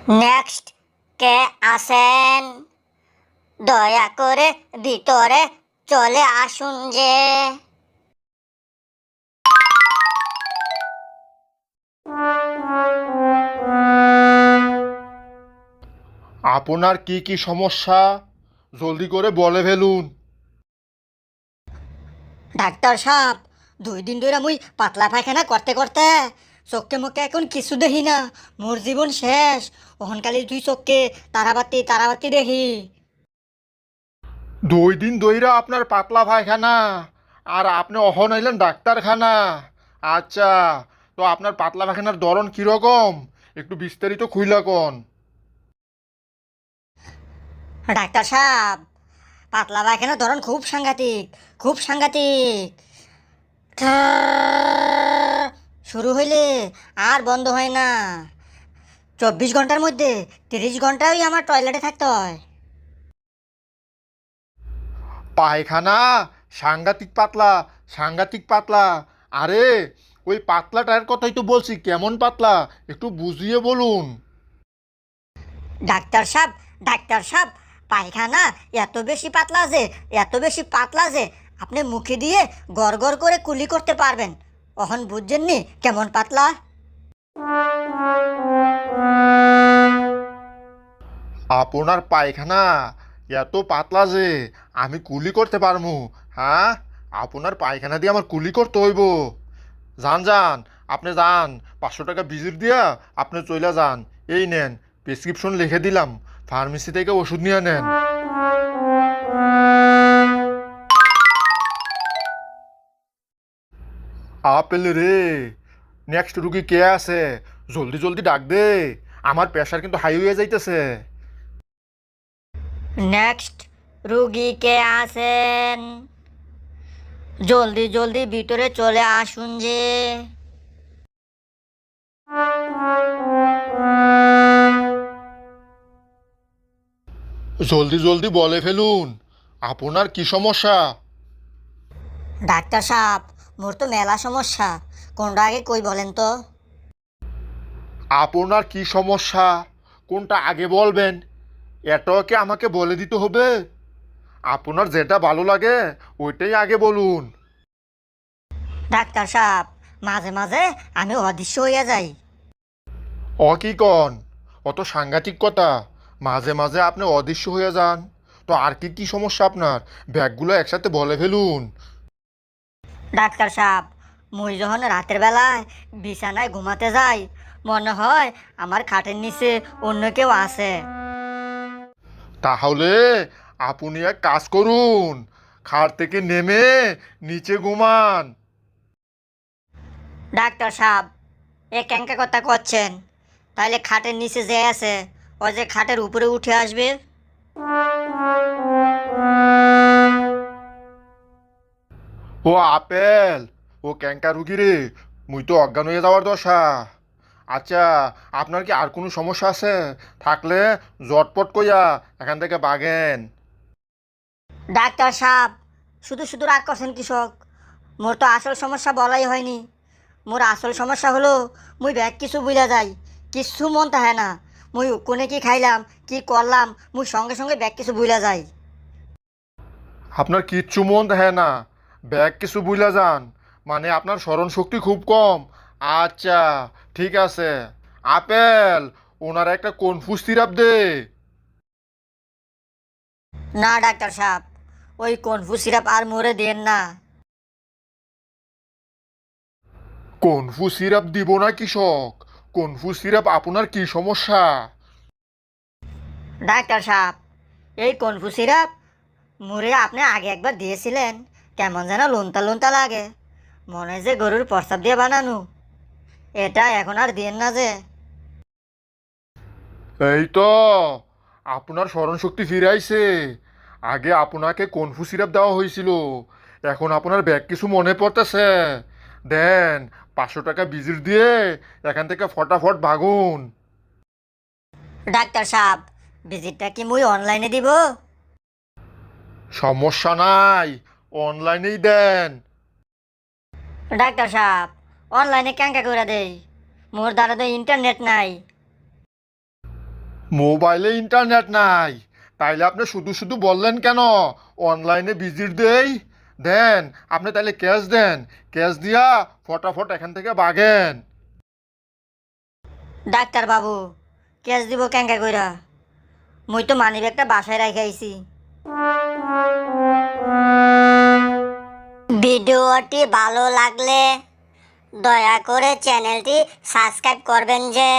Next কে আসেন? দয়া করে ভিতরে চলে আসুন যে। আপনার কি কি সমস্যা জলদি করে বলে ফেলুন। ডাক্তার সাহেব, 2 দিন ধরে মুই পাতলা পায়খানা করতে করতে চোখে মুখে এখন কিছু দেখি না। মোর জীবন শেষ। ওহনকালি তুই চোখকে তারাবাতি তারাবাতি দেখি। 2 দিন ধইরা আপনার পাতলা পায়খানা আর আপনি অহন আইলেন ডাক্তারখানা। আচ্ছা, তো আপনার পাতলা পায়খানার ধরন কিরকম একটু বিস্তারিত খুইলা কোন। ডাক্তার সাহেব, পাতলা পায়খানার ধরন খুব সাংঘাতিক, খুব সাংঘাতিক। শুরু হইলে আর বন্ধ হয় না। 24 ঘন্টার মধ্যে 30 ঘন্টাই আমার টয়লেটে থাকতে হয়। পায়খানা সাংঘাতিক পাতলা, সাংঘাতিক পাতলা। আরে ওই পাতলাটার কথাই তো বলছি, কেমন পাতলা একটু বুঝিয়ে বলুন। ডাক্তার সাহেব, ডাক্তার সাহেব, পায়খানা এত বেশি পাতলা যে, এত বেশি পাতলা যে আপনি মুখে দিয়ে গড় গড় করে কুলি করতে পারবেন। অহন বুঝছেননি কেমন পাতলা? আপনার পায়খানা এত পাতলা যে আমি কুলি করতে পারমু? হ্যাঁ, আপনার পায়খানা দিয়ে আমার কুলি করতে হইব? যান যান, আপনি যান, 500 টাকা ভিজিট দিয়া আপনি চইলা যান। এই নেন, প্রেসক্রিপশন লিখে দিলাম, ফার্মেসি থেকে ওষুধ নিয়ে নেন। আপেল রে, নেক্সট রুগী কে আছে? জলদি জলদি ডাক দে, আমার প্রেশার কিন্তু হাই হয়ে যাইতেছে। নেক্সট রুগী কে আছেন? জলদি জলদি ভিতরে চলে আসুন যে। জলদি জলদি বলে ফেলুন, আপনার কি সমস্যা? ডাক্তার সাহেব, মোর তো মেলা সমস্যা। কোনটা আগে কই বলেন তো? আপনার কি সমস্যা কোনটা আগে বলবেন? এটাও কি আমাকে বলে দিতে হবে? আপনার যেটা ভালো লাগে ওইটাই আগে বলুন। ডাক্তার সাহেব, মাঝে মাঝে আমি অদৃশ্য হইয়া যাই। অ কি কন? অত সাংঘাতিক কথা, মাঝে মাঝে আপনি অদৃশ্য হয়ে যান? তো আর কি কি সমস্যা আপনার, ব্যাগগুলো একসাথে বলে ফেলুন। ডাক্তার সাহেব, মুই যখন রাতের বেলায় বিছানায় ঘুমাতে যাই, মনে হয় আমার খাটের নিচে অন্য কেউ আছে। তাহলে আপনি এক কাজ করুন, খাট থেকে নেমে নিচে ঘুমান। ডাক্তার সাহেব, এ ক্যাঙ্কা কথা করছেন? তাহলে খাটের নিচে যে আছে, ও যে খাটের উপরে উঠে আসবে। ও আপেল, ও ক্যাঙ্কা রুগী রে, মুই তো অজ্ঞান হয়ে যাওয়ার দশা। আচ্ছা, আপনার কি আর কোনো সমস্যা আছে? থাকলে জটপট কইয়া এখান থেকে বাগেন। ডাক্তার সাহেব, শুধু শুধু রাগ করছেন কৃষক। মোর তো আসল সমস্যা বলাই হয়নি। মোর আসল সমস্যা হলো মুই ব্যাগ কিছু বুঝা যাই, কিচ্ছু মন তাহে না। মুই কোনে কি খাইলাম, কি করলাম, মুই সঙ্গে সঙ্গে ব্যাগ কিছু বুঝা যাই। আপনার কিচ্ছু মন দেখে না, ব্যাগ কিছু বুইলা যান, মানে আপনার স্মরণ শক্তি খুব কম। আচ্ছা, ঠিক আছে। আপেল, ওনার একটা কনফুজ সিরাপ দে। না ডাক্তার সাহেব, ওই কনফু সিরাপ আর মোরে দেন না। কনফুজ সিরাপ দিব না কৃষক? কনফুজ সিরাপ আপনার কি সমস্যা? ডাক্তার সাহেব, এই কনফু সিরাপ মুড়ে আপনি আগে একবার দিয়েছিলেন। কেমন যেন লোনতা লোনতা লাগে, মনে হয় যে গরুর প্রস্রাব দিয়ে বানানো। এটা এখন আর দিন না যে। এই তো, আপনার স্মরণ শক্তি ফিরে আইছে। আগে আপনাকে কনফুজ সিরাপ দেওয়া হয়েছিল, এখন আপনার ব্যাগ কিছু মনে পড়তেছে। দেন, 500 টাকা ভিজিট দিয়ে এখান থেকে ফটাফট ভাগুন। ডাক্তার সাহেব, ভিজিটটা কি মুই অনলাইনে দিব? সমস্যা নাই, অনলাইনেই দেন। ডাক্তার সাহেব, অনলাইনে ক্যাঙ্কা করে দেই, মোর দ্বারা তো ইন্টারনেট নাই। মোবাইলে ইন্টারনেট নাই, তাইলে আপনি শুধু শুধু বললেন কেন অনলাইনে ভিজিট দেই? দেন, আপনি তাইলে ক্যাশ দেন, ক্যাশ দিয়া ফটাফট এখান থেকে বাগেন। ডাক্তার বাবু, ক্যাশ দিব কেঙ্কা কইরা? মুই তো মানিব্যাগটা বাসায় রাখে আইছি। ভিডিওটি ভালো লাগলে দয়া করে চ্যানেলটি সাবস্ক্রাইব করবেন যে।